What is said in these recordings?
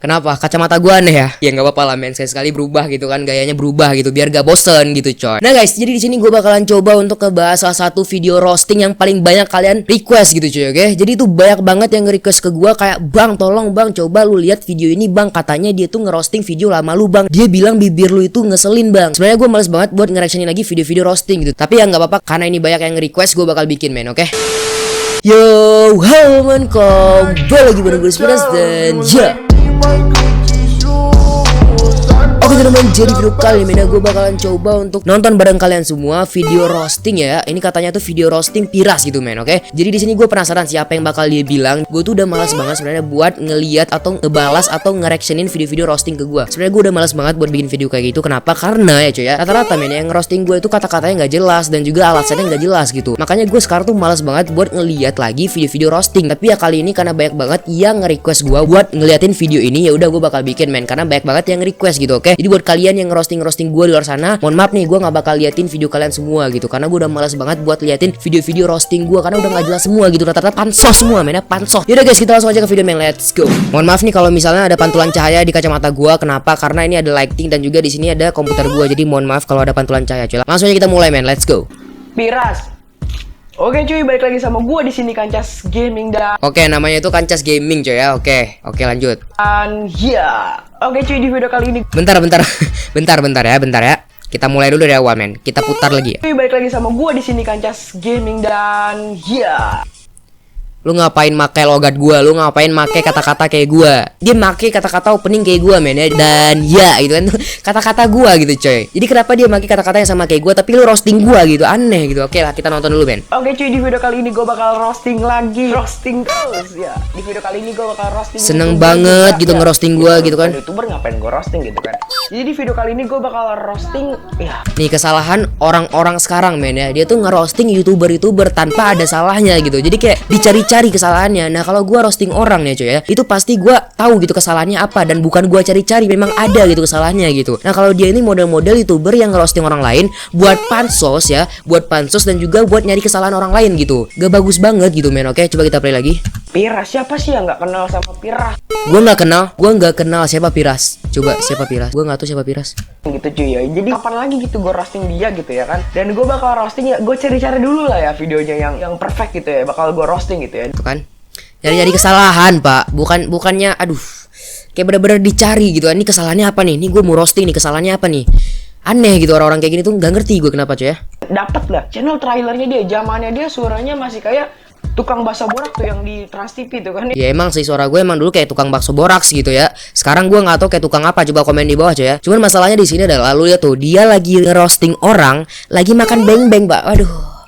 Kenapa? Kacamata gua aneh ya? Ya nggak apa-apa lah men, sekali berubah gitu kan, gayanya berubah gitu biar gak bosen gitu coy. Nah guys, jadi di sini gua bakalan coba untuk ngebahas salah satu video roasting yang paling banyak kalian request gitu cuy, oke? Jadi itu banyak banget yang nge-request ke gua kayak, "Bang, tolong Bang, coba lu lihat video ini Bang, katanya dia tuh ngerosting video lama lu Bang. Dia bilang bibir lu itu ngeselin Bang." Sebenarnya gua males banget buat nge-reactionin lagi video-video roasting gitu. Tapi ya nggak apa-apa karena ini banyak yang nge-request, gua bakal bikin men, oke? Yo, halo men, kembali lagi bareng gue Spiras dan ya. Oke teman-teman, jadi video kali ini gue bakalan coba untuk nonton bareng kalian semua video roasting ya. Ini katanya tuh video roasting Piras gitu men, oke? Jadi di sini gue penasaran siapa yang bakal dia bilang. Gue tuh udah malas banget sebenarnya buat ngeliat atau ngebalas atau nge-reactionin video-video roasting ke gue. Sebenarnya gue udah malas banget buat bikin video kayak gitu. Kenapa? Karena ya cuy ya, rata-rata men yang roasting gue itu kata-katanya nggak jelas dan juga alasannya nggak jelas gitu. Makanya gue sekarang tuh malas banget buat ngeliat lagi video-video roasting. Tapi ya kali ini karena banyak banget yang nge-request gue buat ngeliatin video ini, ya udah gue bakal bikin men, karena banyak banget yang request gitu, oke? Jadi buat kalian yang ngerosting gue di luar sana, mohon maaf nih, gue nggak bakal liatin video kalian semua gitu, karena gue udah malas banget buat liatin video-video roasting gue karena udah nggak jelas semua gitu, rata-rata pansos semua, mainnya pansos. Yaudah guys, kita langsung aja ke video men, let's go. Mohon maaf nih kalau misalnya ada pantulan cahaya di kacamata gue, kenapa? Karena ini ada lighting dan juga di sini ada komputer gue, jadi mohon maaf kalau ada pantulan cahaya cuy. Langsung aja kita mulai men, let's go. Piras. Oke cuy, balik lagi sama gua di sini Kancas Gaming dan Namanya itu Kancas Gaming cuy ya. Oke, lanjut. ya. Oke cuy, di video kali ini Bentar ya. Kita mulai dulu dari awal men. Kita putar lagi. cuy, balik lagi sama gua di sini Kancas Gaming dan ya. Lu ngapain make logat gua? Lu ngapain make kata-kata kayak gua? Dia make kata-kata opening kayak gua men ya. Dan ya gitu kan, kata-kata gua gitu coy. Jadi kenapa dia make kata-kata yang sama kayak gua tapi lu roasting gua gitu? Aneh gitu. Oke lah, kita nonton dulu men. Oke cuy, di video kali ini gua bakal roasting lagi. Roasting terus ya. Di video kali ini gua bakal roasting. Seneng YouTuber banget juga, gitu ya. ngerosting gua gitu kan. YouTuber ngapain gua roasting gitu kan. Jadi di video kali ini gua bakal roasting ya. Nih kesalahan orang-orang sekarang men ya. Dia tuh ngerosting YouTuber tanpa ada salahnya gitu. Jadi kayak dicari-cari kesalahannya. Nah kalau gua roasting orang nih cuy ya, itu pasti gua tahu gitu kesalahannya apa, dan bukan gua cari-cari, memang ada gitu kesalahannya gitu. Nah kalau dia ini model-model YouTuber yang ngerosting orang lain buat pansos ya, buat pansos dan juga buat nyari kesalahan orang lain gitu. Gak bagus banget gitu men, oke? Coba kita play lagi. Piras, siapa sih yang nggak kenal sama Piras? Gua nggak kenal siapa Piras. Coba siapa Piras? Gua nggak tahu siapa Piras. Gitu cuy ya. Jadi kapan lagi gitu gue roasting dia gitu ya kan. Dan gue bakal roasting ya, gue cari-cari dulu lah ya videonya yang perfect gitu ya. Bakal gue roasting gitu ya. Itu kan nyari-nyari kesalahan pak, bukannya aduh kayak bener-bener dicari gitu. Ini kesalahannya apa nih? Ini gue mau roasting nih, kesalahannya apa nih? Aneh gitu, orang-orang kayak gini tuh nggak ngerti gue kenapa cuy ya. Dapat lah channel trailernya dia, zamannya dia suaranya masih kayak tukang bakso borak tuh yang di Trans TV tuh kan. Ya emang sih, suara gue emang dulu kayak tukang bakso boraks gitu ya. Sekarang gue nggak tahu kayak tukang apa, coba komen di bawah cuy ya. Cuman masalahnya di sini adalah lu lihat tuh, dia lagi ngerosting orang lagi makan beng-beng pak. Waduh.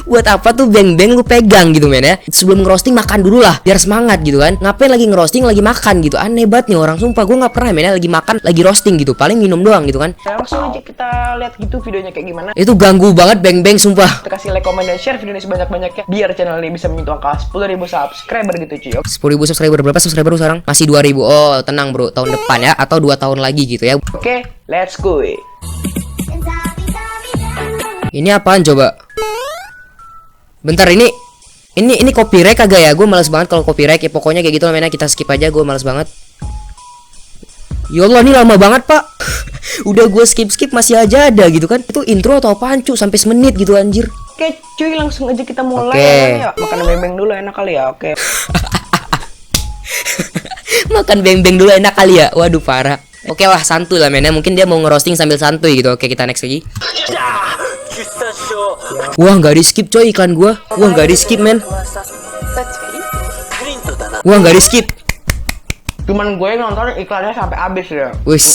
Buat apa tuh beng-beng lu pegang gitu men ya? Sebelum ngerosting makan dulu lah biar semangat gitu kan. Ngapain lagi ngerosting lagi makan gitu? Aneh banget nih orang, sumpah gue nggak pernah men ya lagi makan lagi roasting gitu, paling minum doang gitu kan. Nah, langsung aja kita lihat gitu videonya kayak gimana. Itu ganggu banget beng-beng sumpah. Kita kasih like, comment, dan share video ini sebanyak-banyaknya biar channel ini bisa menyentuh angka 10.000 subscriber gitu cuy. 10.000 subscriber, berapa subscriber lu sekarang? Masih 2.000. Oh tenang bro, tahun depan ya, atau 2 tahun lagi gitu ya. Oke, let's go. Ini apaan coba? Bentar, ini copyright kagak ya? Gue males banget kalau copyright ya. Pokoknya kayak gitu lah mainnya, kita skip aja, gue males banget. Ya Allah, ini lama banget pak. Udah gue skip masih aja ada gitu kan. Itu intro atau apaan cu, sampai semenit gitu anjir. Oke cuy, langsung aja kita mulai. Oke. Ya. Makan beng-beng dulu enak kali ya. Oke. Makan beng-beng dulu enak kali ya. Waduh parah. Oke lah, santuy lah mainnya. Mungkin dia mau ngerosting sambil santuy gitu. Oke, kita next lagi. Wah nggak di skip coy iklan gua. Wah nggak di skip men. Wah nggak di skip. Cuman gue nonton iklannya sampai habis ya. Wis.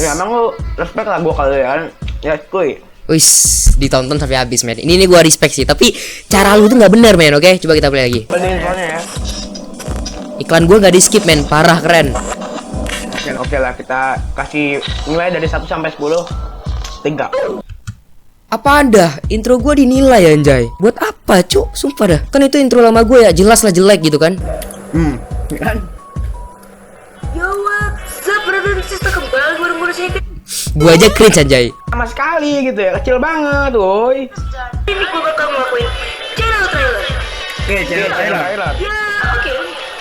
Ya emang lu respect lah gue kalian. Ya kuy. Wis ditonton sampai habis men. Ini gua respect sih. Tapi cara lu tuh nggak bener men. Oke coba kita play lagi. Beliin soalnya ya. Iklan gua nggak di skip men. Parah keren. Oke lah, kita kasih nilai dari 1 sampai 10. 3. Apa anda? Intro gue dinilai anjay. Buat apa cu? Sumpah dah. Kan itu intro lama gue ya. Jelas lah jelek gitu kan. Kan? Yo what's up brother, sister kembali baru-baru sini. Gue aja cringe anjay. Sama sekali gitu ya, kecil banget woi. Ini gue bakal ngelakuin channel trailer. Oke, channel trailer. Ya oke.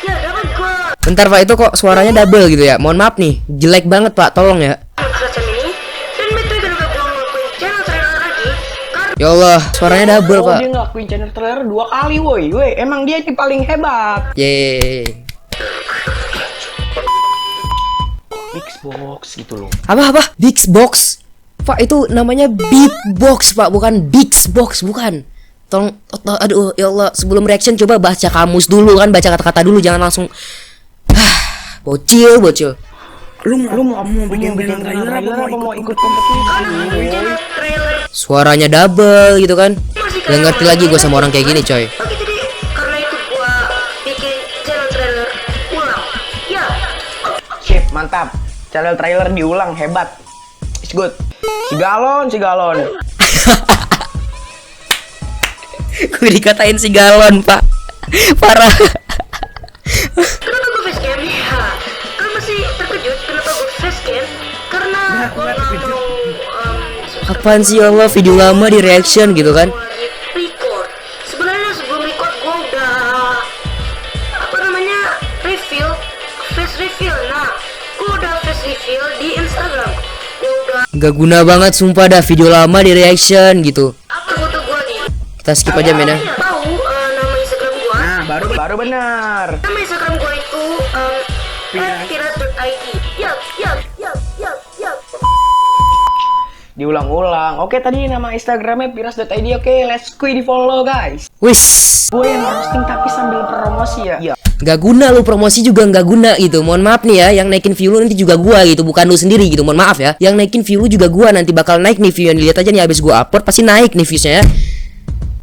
Ya dapat gue Bentar Pak, itu kok suaranya double gitu ya? Mohon maaf nih, jelek banget Pak, tolong ya. semacam ini. Dan metode kenapa gue ngelakuin channel trailer lagi? Karena Ya Allah, suaranya double Pak. Dia ngelakuin channel trailer 2 kali woi. Emang dia ini paling hebat. Yeay. Xbox gitu loh. Apa? Big Box? Pak, itu namanya Big Box Pak, bukan Big Box, bukan. Tolong, aduh ya Allah, sebelum reaction coba baca kamus dulu kan, baca kata-kata dulu, jangan langsung bocil. Lu mau bikin trailer apa mau ikut kompetisi? channel trailer Suaranya double gitu kan. masih Gak ngerti lagi gue sama orang kayak gini coy. Oke, jadi karena itu gua bikin channel trailer ulang. Ya, Sip, mantap. Channel trailer diulang, hebat. It's good. Si galon. Gue dikatain si galon Pak. Parah. kenapa gue facecam? Ya, kan masih terkejut kenapa gue facecam? Karena gue nggak mau Apaan sih ya Allah, video lama di reaction gitu kan. record. Sebenarnya sebelum record gue udah apa namanya face reveal. Nah, gue udah face reveal di Instagram. Gue udah Gak guna banget sumpah dah video lama di reaction gitu. apa foto gue nih? Kita skip aja men ya. Tahu nama Instagram gue? Nah, baru benar. Nama Instagram gue itu @pirat.id. Yap. Diulang-ulang. Oke, tadi nama Instagramnya piras.id. Oke, let's di follow guys. Wis. Gue yang roasting tapi sambil promosi ya. Iya. Gak guna lu, promosi juga gak guna gitu. Mohon maaf nih ya, yang naikin view lu nanti juga gua gitu, bukan lu sendiri gitu. Mohon maaf ya. Yang naikin view lu juga gua, nanti bakal naik nih view yang dilihat aja nih habis gua upload pasti naik nih viewsnya ya.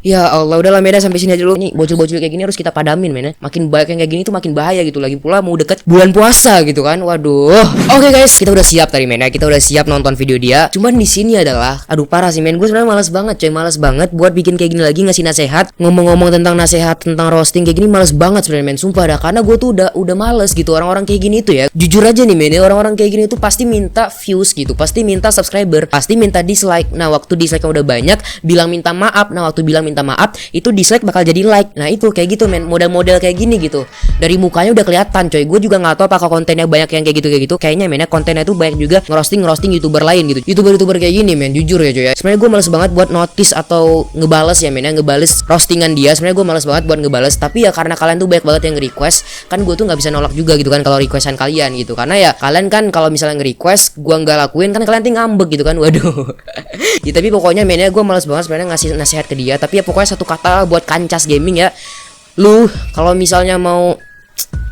Ya Allah, udahlah Mena, sampai sini aja dulu. Nih bocil-bocil kayak gini harus kita padamin Mena. Makin banyak yang kayak gini tuh makin bahaya gitu. Lagi pula mau deket bulan puasa gitu kan. Waduh. Oke guys, kita udah siap tadi Mena. Kita udah siap nonton video dia. Cuman di sini adalah, aduh parah sih men. Gue sebenarnya malas banget coy, malas banget buat bikin kayak gini lagi, ngasih nasehat, ngomong-ngomong tentang nasehat tentang roasting kayak gini, malas banget sebenarnya men. Sumpah dah, karena gue tuh udah males gitu orang-orang kayak gini tuh ya. Jujur aja nih men, orang-orang kayak gini tuh pasti minta views gitu, pasti minta subscriber, pasti minta dislike. Nah, waktu dislike udah banyak, bilang minta maaf. Nah, waktu bilang minta maaf, itu dislike bakal jadi like. Nah itu kayak gitu men, model-model kayak gini gitu. Dari mukanya udah kelihatan coy. Gue juga nggak tahu apakah kontennya banyak yang kayak gitu. Kayaknya men, kontennya tuh banyak juga ngerosting youtuber lain gitu. Youtuber kayak gini men, jujur ya coy ya. Sebenarnya gue males banget buat notice atau ngebales ya men, ngebales roastingan dia. Sebenarnya gue males banget buat ngebales, tapi ya karena kalian tuh banyak banget yang nge-request, kan gue tuh nggak bisa nolak juga gitu kan kalau requestan kalian gitu. Karena ya kalian kan kalau misalnya nge-request gue nggak lakuin kan kalian tuh ngambek gitu kan. Waduh. Ya tapi pokoknya men ya, gue males banget sebenarnya ngasih nasihat ke dia. Tapi ya pokoknya satu kata buat Kancas Gaming ya, lu kalau misalnya mau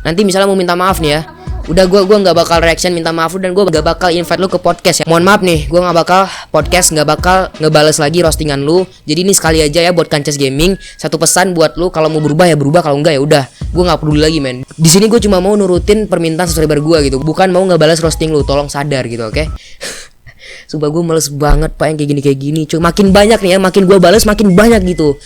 nanti misalnya mau minta maaf nih ya, udah gua nggak bakal reaction minta maaf lu, dan gua nggak bakal invite lu ke podcast ya. Mohon maaf nih, gua nggak bakal podcast, nggak bakal ngebales lagi roastingan lu. Jadi ini sekali aja ya buat Kancas Gaming, satu pesan buat lu, kalau mau berubah ya berubah, kalau enggak ya udah gua nggak peduli lagi men. Di sini gua cuma mau nurutin permintaan subscriber gua gitu, bukan mau ngebales roasting lu. Tolong sadar gitu, oke? Sumpah gue males banget pak yang kayak gini cuy. Makin banyak nih ya, makin gue balas makin banyak gitu.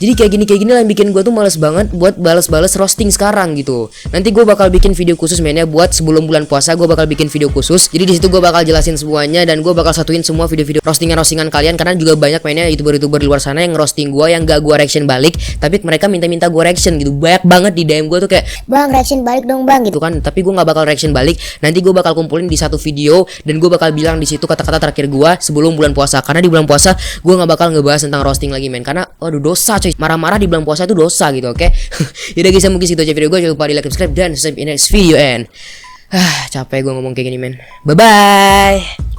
Jadi kayak gini lah yang bikin gue tuh males banget buat balas roasting sekarang gitu. Nanti gue bakal bikin video khusus mainnya buat sebelum bulan puasa, gue bakal bikin video khusus. Jadi di situ gue bakal jelasin semuanya, dan gue bakal satuin semua video-video roastingan kalian, karena juga banyak mainnya youtuber di luar sana yang roasting gue yang gak gue reaction balik, tapi mereka minta gue reaction gitu. Banyak banget di DM gue tuh kayak, "Bang, reaction balik dong bang," gitu. gitu kan. Tapi gue nggak bakal reaction balik. Nanti gue bakal kumpulin di satu video, dan gue bakal bilang di situ kata-kata terakhir gue sebelum bulan puasa. Karena di bulan puasa gue nggak bakal ngebahas tentang roasting lagi men, karena waduh dosa coy, marah-marah di bulan puasa itu dosa gitu, oke? Yaudah guys, mungkin segitu aja video gue. Jangan lupa di like, subscribe, dan subscribe in next video. And capek gue ngomong kayak gini men. Bye bye.